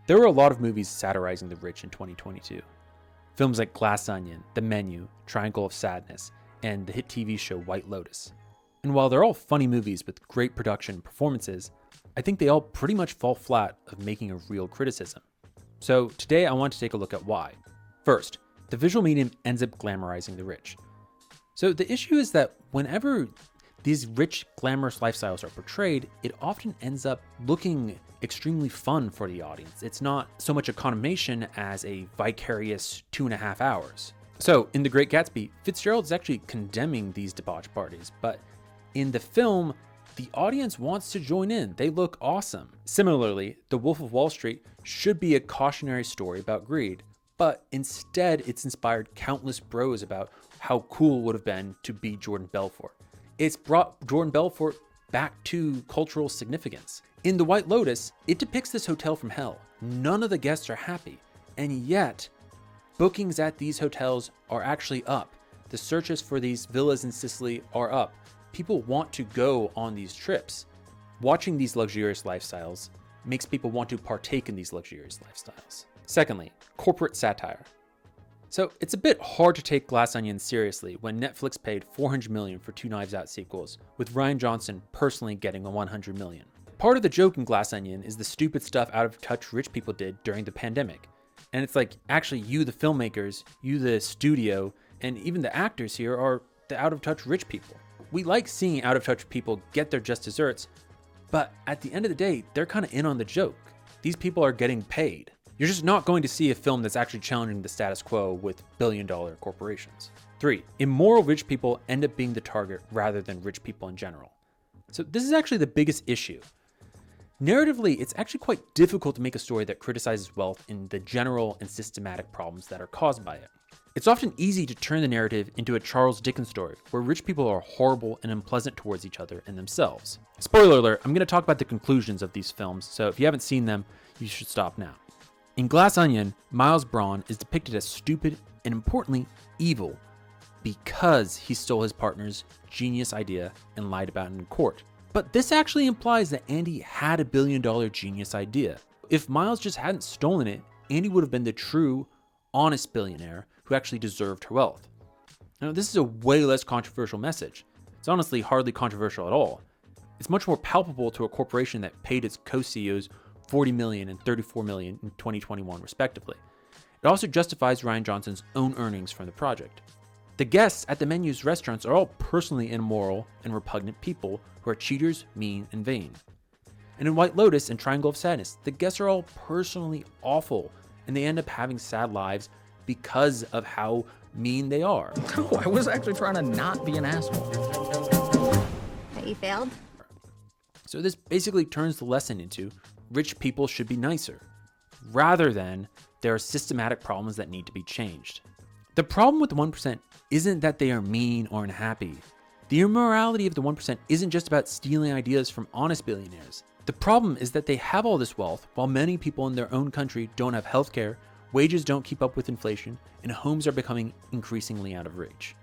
There were a lot of movies satirizing the rich in 2022. Films like Glass Onion, The Menu, Triangle of Sadness, and the hit TV show White Lotus. And while they're all funny movies with great production and performances, I think they all pretty much fall flat of making a real criticism. So today I want to take a look at why. First, the visual medium ends up glamorizing the rich. So the issue is that whenever these rich, glamorous lifestyles are portrayed, it often ends up looking extremely fun for the audience. It's not so much a condemnation as a vicarious 2.5 hours. So in The Great Gatsby, Fitzgerald is actually condemning these debauch parties, but in the film, the audience wants to join in. They look awesome. Similarly, The Wolf of Wall Street should be a cautionary story about greed, but instead it's inspired countless bros about how cool it would have been to be Jordan Belfort. It's brought Jordan Belfort back to cultural significance. In The White Lotus, it depicts this hotel from hell. None of the guests are happy, and yet bookings at these hotels are actually up. The searches for these villas in Sicily are up. People want to go on these trips. Watching these luxurious lifestyles makes people want to partake in these luxurious lifestyles. Secondly, corporate satire. So it's a bit hard to take Glass Onion seriously when Netflix paid $400 million for 2 Knives Out sequels, with Rian Johnson personally getting a $100 million. Part of the joke in Glass Onion is the stupid stuff out of touch rich people did during the pandemic. And it's like, actually, you, the filmmakers, you, the studio, and even the actors here are the out of touch rich people. We like seeing out of touch people get their just desserts, but at the end of the day, they're kind of in on the joke. These people are getting paid. You're just not going to see a film that's actually challenging the status quo with billion-dollar corporations. 3, immoral rich people end up being the target rather than rich people in general. So this is actually the biggest issue. Narratively, it's actually quite difficult to make a story that criticizes wealth in the general and systematic problems that are caused by it. It's often easy to turn the narrative into a Charles Dickens story, where rich people are horrible and unpleasant towards each other and themselves. Spoiler alert, I'm going to talk about the conclusions of these films, so if you haven't seen them, you should stop now. In Glass Onion, Miles Braun is depicted as stupid and, importantly, evil because he stole his partner's genius idea and lied about it in court. But this actually implies that Andy had a billion-dollar genius idea. If Miles just hadn't stolen it, Andy would have been the true, honest billionaire who actually deserved her wealth. Now, this is a way less controversial message. It's honestly hardly controversial at all. It's much more palpable to a corporation that paid its co-CEOs $40 million and $34 million in 2021 respectively. It also justifies Rian Johnson's own earnings from the project. The guests at the Menu's restaurants are all personally immoral and repugnant people who are cheaters, mean, and vain. And in White Lotus and Triangle of Sadness, the guests are all personally awful, and they end up having sad lives because of how mean they are. No, I was actually trying to not be an asshole. That you failed? So this basically turns the lesson into rich people should be nicer, rather than there are systematic problems that need to be changed. The problem with the 1% isn't that they are mean or unhappy. The immorality of the 1% isn't just about stealing ideas from honest billionaires. The problem is that they have all this wealth while many people in their own country don't have healthcare, wages don't keep up with inflation, and homes are becoming increasingly out of reach.